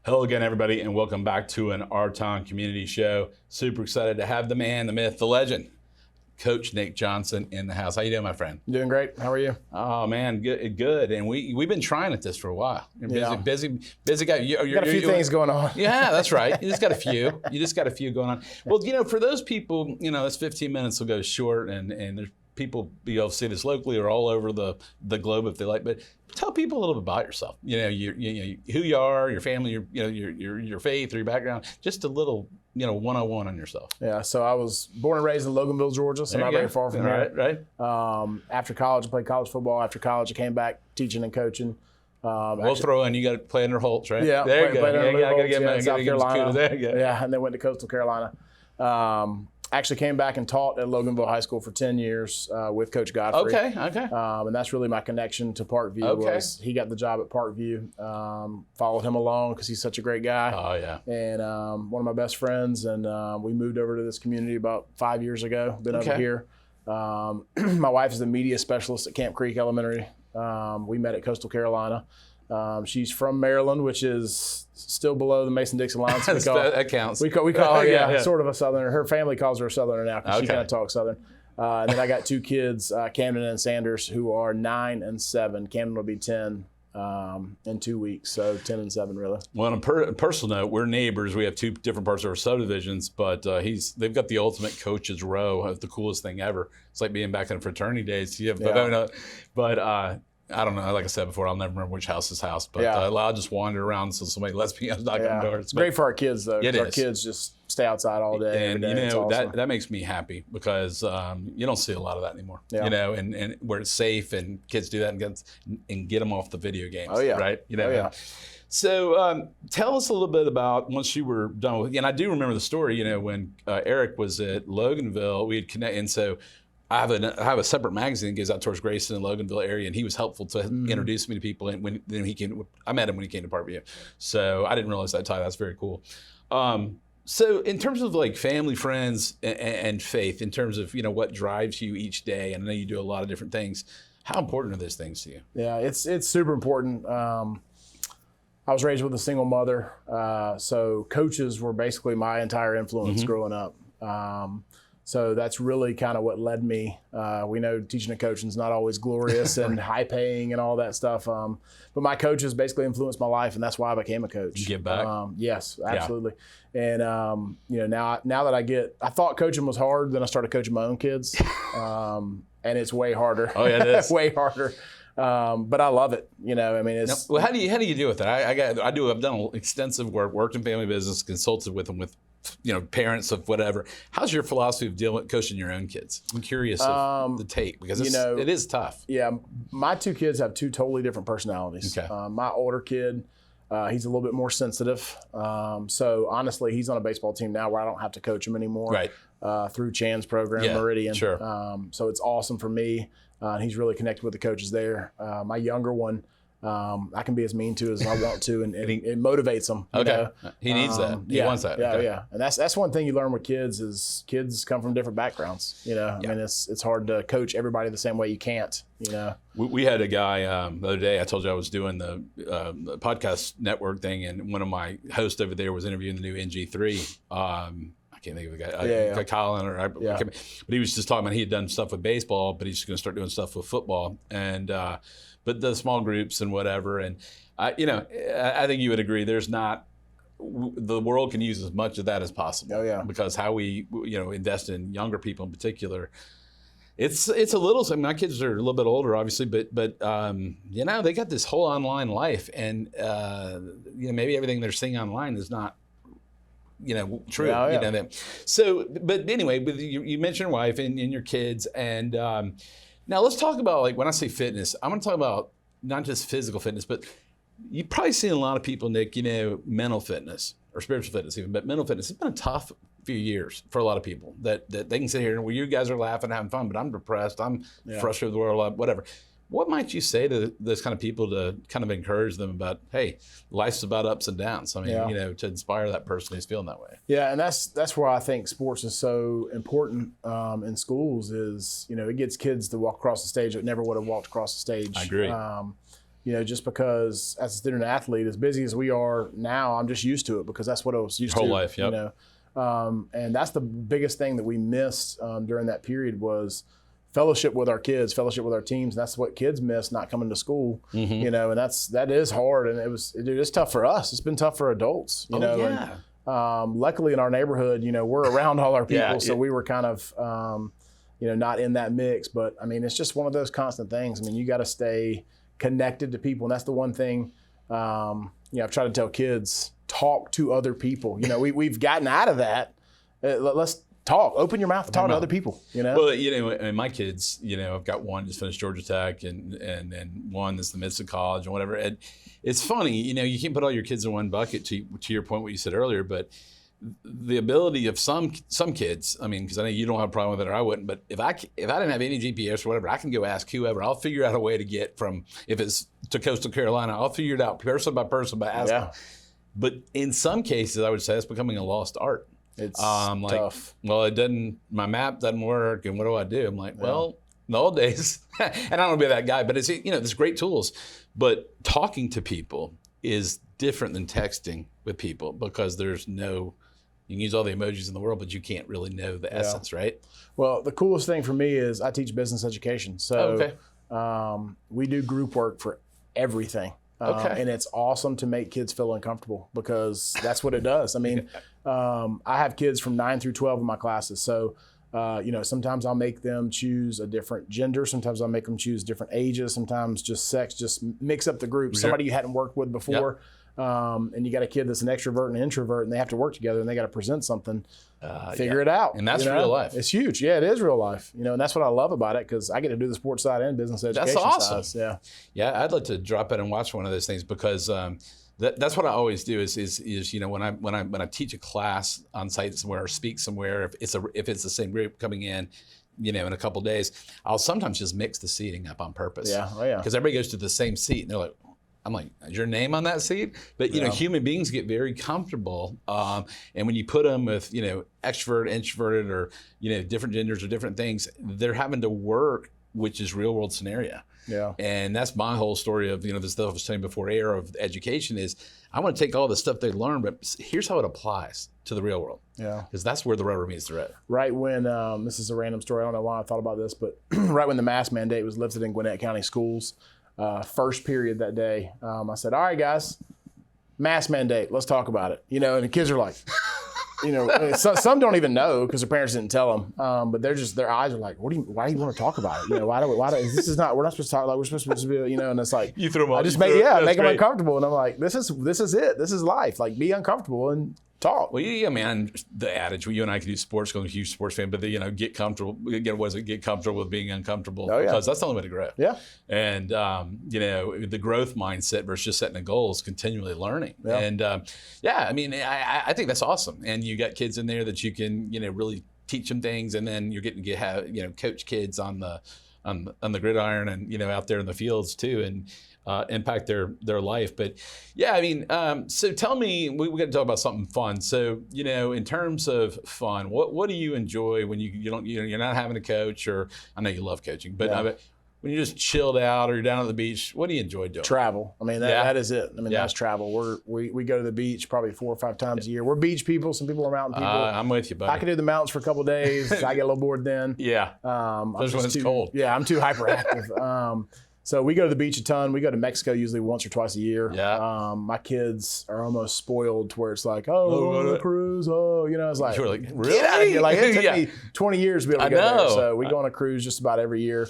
Hello again, everybody, and welcome back to an Our Town Community Show. Super excited to have the man, the myth, the legend, Coach Nick Johnson in the house. How you doing, my friend? Doing great. How are you? Oh man, good. And we've been trying at this for a while. You're busy guy. You got a few things going on. Yeah, that's right. You just got a few. Going on. Well, for those people, this 15 minutes will go short, and there's people be able to see this locally or all over the globe if they like. But tell people a little bit about yourself. Who you are, your family, your faith, or your background. Just a little, 101 on yourself. Yeah. So I was born and raised in Loganville, Georgia, so not very far from here. Right. After college, I played college football. After college, I came back teaching and coaching. We'll throw in. You got to play under Holtz, right? Yeah. There you go. I got to get South Carolina. There you go. Yeah, and then went to Coastal Carolina. Actually came back and taught at Loganville High School for 10 years with Coach Godfrey. Okay. And that's really my connection to Parkview. Was he got the job at Parkview. Followed him along because he's such a great guy. Oh, yeah. And one of my best friends. And we moved over to this community about 5 years ago. Been over here. My wife is a media specialist at Camp Creek Elementary. We met at Coastal Carolina. She's from Maryland, which is still below the Mason-Dixon line. So that counts. We call her, sort of a Southerner. Her family calls her a Southerner now because she kind of talks Southern. And then I got two kids, Camden and Sanders, who are 9 and 7. Camden will be 10 in 2 weeks, so 10 and 7 really. Well, on a personal note, we're neighbors. We have two different parts of our subdivisions, but they've got the ultimate coach's row of the coolest thing ever. It's like being back in fraternity days. I don't know. Like I said before, I'll never remember which house is house, but I'll just wander around until somebody lets me knock on the door. It's great for our kids, though. It is. Our kids just stay outside all day. And, awesome. that makes me happy because you don't see a lot of that anymore, and where it's safe and kids do that and get them off the video games. Oh, yeah. Right? So tell us a little bit about once you were done with, and I do remember the story, when Eric was at Loganville, we had connected, and so I have a separate magazine that goes out towards Grayson and Loganville area, and he was helpful to introduce me to people. And I met him when he came to Parkview, so I didn't realize that tie. That's very cool. So in terms of like family, friends, and faith, in terms of what drives you each day, and I know you do a lot of different things. How important are those things to you? Yeah, it's super important. I was raised with a single mother, so coaches were basically my entire influence growing up. So that's really kind of what led me. We know teaching and coaching is not always glorious and high paying and all that stuff. But my coaches basically influenced my life, and that's why I became a coach. You give back? Yes, absolutely. Yeah. And now that I thought coaching was hard, then I started coaching my own kids, and it's way harder. Oh yeah, it is way harder. But I love it. It's. Well, how do you deal with it? I've done extensive work, worked in family business, consulted with them with parents of whatever. How's your philosophy of coaching your own kids? I'm curious of the take because it is tough. Yeah, my two kids have two totally different personalities. Okay. My older kid, he's a little bit more sensitive. So honestly, he's on a baseball team now where I don't have to coach him anymore. Right. Through Chan's program, Meridian. Sure. So it's awesome for me. He's really connected with the coaches there. My younger one, I can be as mean to as I want to, and it motivates him. He needs that. He wants that. Yeah. And that's one thing you learn with kids is kids come from different backgrounds. I mean, it's hard to coach everybody the same way. You can't. We had a guy the other day. I told you I was doing the podcast network thing, and one of my hosts over there was interviewing the new NG3. I can't think of the guy, Colin, but he was just talking about he had done stuff with baseball, but he's just going to start doing stuff with football, and but the small groups and whatever, and I think you would agree. There's not the world can use as much of that as possible. Oh yeah, because how we invest in younger people in particular. It's a little. I mean, my kids are a little bit older, obviously, but they got this whole online life, and maybe everything they're seeing online is not true. Yeah. So, but anyway, with you mentioned your wife and your kids, and now let's talk about, like, when I say fitness, I'm going to talk about not just physical fitness, but you've probably seen a lot of people, Nick, mental fitness or spiritual fitness even, but mental fitness. It's been a tough few years for a lot of people that they can sit here and, well, you guys are laughing, having fun, but I'm depressed, I'm frustrated with the world, whatever. What might you say to those kind of people to kind of encourage them about, hey, life's about ups and downs? I mean, to inspire that person who's feeling that way. Yeah, and that's where I think sports is so important in schools is, it gets kids to walk across the stage that never would have walked across the stage. I agree. just because as a student athlete, as busy as we are now, I'm just used to it because that's what I was used to. Whole life, yep. And that's the biggest thing that we missed during that period was fellowship with our kids, fellowship with our teams. That's what kids miss not coming to school, and that is hard. And it's tough for us. It's been tough for adults, Yeah. And luckily in our neighborhood, we're around all our people, so we were kind of, not in that mix. But I mean, it's just one of those constant things. I mean, you got to stay connected to people, and that's the one thing. I've tried to tell kids, talk to other people. We've gotten out of that. Let's talk. Open your mouth. Talk to other people. Well, and my kids, I've got one just finished Georgia Tech, and one that's the midst of college and whatever. And it's funny, you can't put all your kids in one bucket. To your point, what you said earlier, but the ability of some kids, I mean, because I know you don't have a problem with it, or I wouldn't. But if I didn't have any GPS or whatever, I can go ask whoever. I'll figure out a way to get from, if it's to Coastal Carolina, I'll figure it out person by person by asking. Yeah. But in some cases, I would say it's becoming a lost art. It's tough. Well, my map doesn't work, and what do I do? I'm like, well, in the old days, and I don't want to be that guy, but it's there's great tools, but talking to people is different than texting with people because there's no. You can use all the emojis in the world, but you can't really know the essence, right? Well, the coolest thing for me is I teach business education. So we do group work for everything. And it's awesome to make kids feel uncomfortable because that's what it does. I mean, I have kids from 9 through 12 in my classes. So, sometimes I'll make them choose a different gender. Sometimes I'll make them choose different ages. Sometimes just sex, just mix up the group. Somebody you hadn't worked with before. Yep. And you got a kid that's an extrovert and an introvert, and they have to work together, and they got to present something, figure it out. And that's real life. It's huge. Yeah, it is real life. And that's what I love about it because I get to do the sports side and business education side. That's awesome. Yeah. Yeah, I'd like to drop in and watch one of those things because that's what I always do is when I teach a class on site somewhere or speak somewhere, if it's the same group coming in, in a couple of days, I'll sometimes just mix the seating up on purpose. Yeah. Oh yeah. Because everybody goes to the same seat, and they're like, I'm like, is your name on that seat? But, human beings get very comfortable. And when you put them with, extrovert, introverted, or, different genders or different things, they're having to work, which is real world scenario. Yeah. And that's my whole story of, the stuff I was saying before air of education is I want to take all the stuff they learn, but here's how it applies to the real world. Yeah. Because that's where the rubber meets the road. Right when, this is a random story, I don't know why I thought about this, but right when the mask mandate was lifted in Gwinnett County schools, first period that day, I said, all right, guys, mask mandate, let's talk about it. And the kids are like, some don't even know because their parents didn't tell them. But their eyes are like, why do you want to talk about it? Why we're not supposed to talk like we're supposed to be, and it's like, you threw them I just make them uncomfortable. And I'm like, this is it. This is life. Like, be uncomfortable and talk. Well, yeah, man, the adage, you and I could do sports, I'm a huge sports fan, but get comfortable, get comfortable with being uncomfortable because that's the only way to grow. Yeah. And, the growth mindset versus just setting a goal is continually learning. Yeah. And, I think that's awesome. And you got kids in there that you can, really teach them things, and then you're getting to have, coach kids on the gridiron and, out there in the fields too. And, impact their life. But so tell me, we got to talk about something fun. So, in terms of fun, what do you enjoy when you're not having a coach, or I know you love coaching, but when you're just chilled out or you're down at the beach, what do you enjoy doing? Travel. I mean, that is it. I mean, that's travel. We go to the beach probably 4 or 5 times a year. We're beach people. Some people are mountain people. I'm with you, buddy. I can do the mountains for a couple of days. I get a little bored then. Yeah. Especially when it's cold. Yeah, I'm too hyperactive. So we go to the beach a ton. We go to Mexico usually once or twice a year. Yeah. My kids are almost spoiled to where it's like, we're on a cruise. It's like, you're like, really? Get out of here. Like, it took me 20 years to be able to go there. So we go on a cruise just about every year.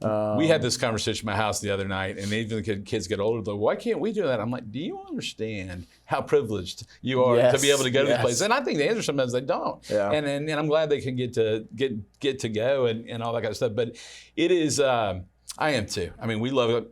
We had this conversation at my house the other night, and even the kids get older, they're like, why can't we do that? I'm like, do you understand how privileged you are to be able to go to these places? And I think the answer sometimes they don't. Yeah. And I'm glad they can get to go and all that kind of stuff. But it is, I am too. I mean, we love it.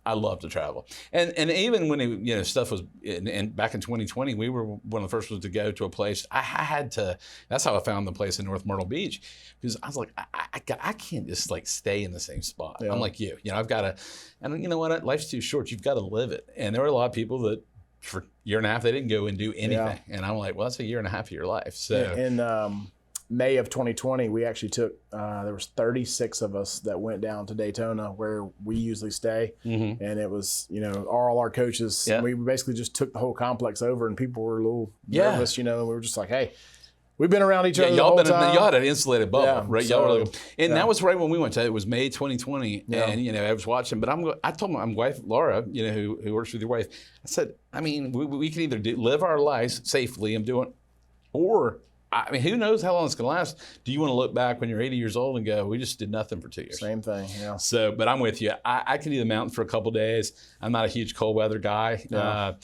I love to travel, and even when stuff was and back in 2020, we were one of the first ones to go to a place. I had to. That's how I found the place in North Myrtle Beach, because I was like, I can't just like stay in the same spot. Yeah. I'm like I've got to, and you know what? Life's too short. You've got to live it. And there were a lot of people that for a year and a half they didn't go and do anything, and I'm like, well, that's a year and a half of your life. So and May of 2020, we actually took, there was 36 of us that went down to Daytona where we usually stay. And it was, all our coaches, we basically just took the whole complex over, and people were a little nervous, and we were just like, hey, we've been around each other the whole time. Y'all had an insulated bubble, right? So, y'all were that was right when we went to it. Was May 2020, and I was watching. But I told my wife Laura, who works with your wife, I said, I mean, we can either live our lives safely and do it, or I mean, who knows how long it's going to last? Do you want to look back when you're 80 years old and go, we just did nothing for 2 years? Same thing, yeah. So, but I'm with you. I can do the mountain for a couple of days. I'm not a huge cold weather guy. So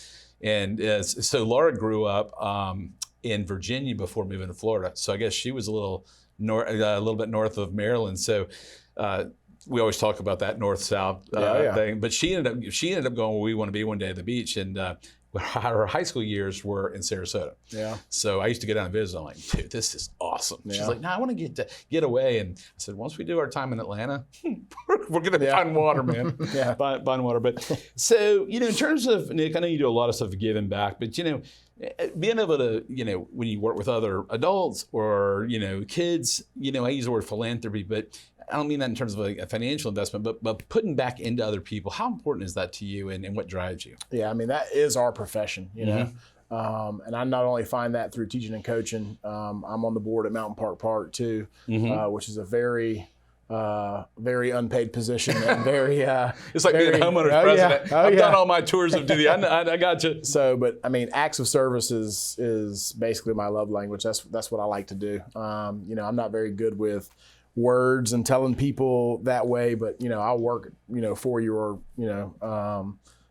Laura grew up in Virginia before moving to Florida. So I guess she was a little bit north of Maryland. So we always talk about that north-south thing. But she ended up going where we want to be one day at the beach, and her high school years were in Sarasota. Yeah. So I used to go down and visit. I'm like, dude, this is awesome. She's like, no, I want to get away. And I said, once we do our time in Atlanta, we're going to find water, man. Find water. But so, in terms of, Nick, I know you do a lot of stuff giving back, but, being able to, when you work with other adults or, kids, I use the word philanthropy, but I don't mean that in terms of a financial investment, but putting back into other people. How important is that to you, and what drives you? Yeah, I mean, that is our profession, and I not only find that through teaching and coaching. I'm on the board at Mountain Park Park too, which is a very unpaid position and very it's like being a homeowner's president. I've done all my tours of duty. I got you. So, but I mean, acts of service is basically my love language. That's what I like to do. I'm not very good with words and telling people that way, but I'll work for you, or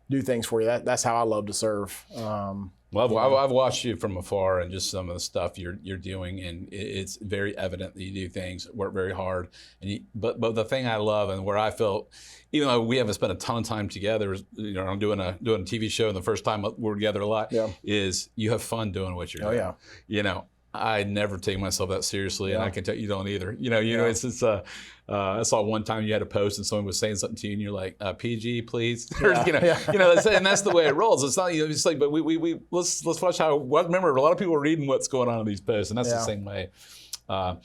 do things for you. That's how I love to serve. Well, I've watched you from afar, and just some of the stuff you're doing, and it's very evident that you do things, work very hard. But the thing I love, and where I felt, even though we haven't spent a ton of time together, I'm doing a TV show, and the first time we're together a lot, is you have fun doing what you're doing. I never take myself that seriously, and I can tell you don't either. It's I saw one time you had a post and someone was saying something to you, and you're like, PG, please. And that's the way it rolls. It's not, it's like, but we let's watch how. Remember, a lot of people are reading what's going on in these posts, and that's the same way. In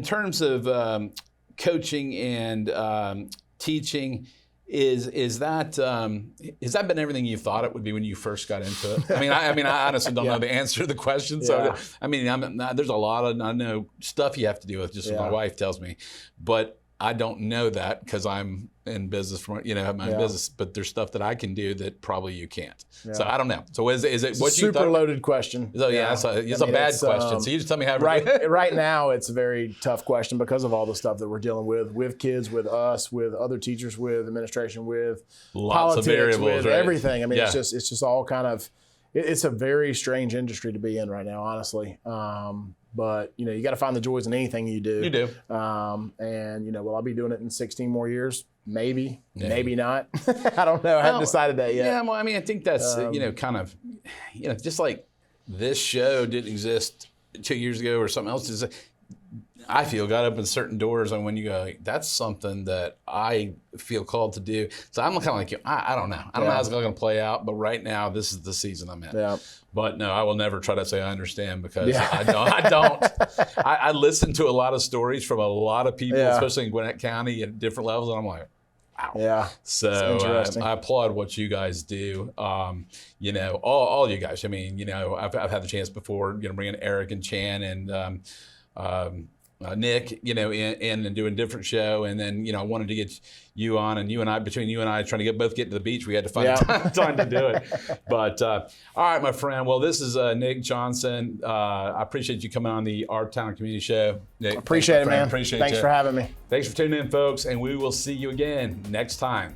terms of coaching and teaching. Is that been everything you thought it would be when you first got into it? I mean, I honestly don't know the answer to the question. So, there's a lot of stuff you have to deal with, just what my wife tells me, but I don't know that because I'm in business, have my own business, but there's stuff that I can do that probably you can't. So I don't know. So is it it's what a you super loaded question? So it's a bad question. So you just tell me how. Right now, it's a very tough question because of all the stuff that we're dealing with kids, with us, with other teachers, with administration, with lots politics, of variables, with everything. I mean, it's just all kind of. It's a very strange industry to be in right now, honestly. But you got to find the joys in anything you do. You do. And will I be doing it in 16 more years? Maybe, maybe not. I don't know. I haven't decided that yet. Yeah, well, I think that's kind of, just like this show didn't exist 2 years ago or something else. I feel got open certain doors, and when you go, that's something that I feel called to do. So I'm kind of like you. I don't know. I don't know how it's going to play out, but right now this is the season I'm in. Yeah. But no, I will never try to say I understand because I don't. I listen to a lot of stories from a lot of people, especially in Gwinnett County at different levels, and I'm like, wow. Yeah. So I applaud what you guys do. All you guys. I've had the chance before, bring in Eric and Chan and Nick, and doing a different show, and then I wanted to get you on, and between you and I trying to get to the beach, we had to find time to do it. But all right, my friend. Well, this is Nick Johnson. I appreciate you coming on the Our Town Community Show. Nick, appreciate it, man. Appreciate Thanks you. for having me. Thanks for tuning in, folks, and we will see you again next time.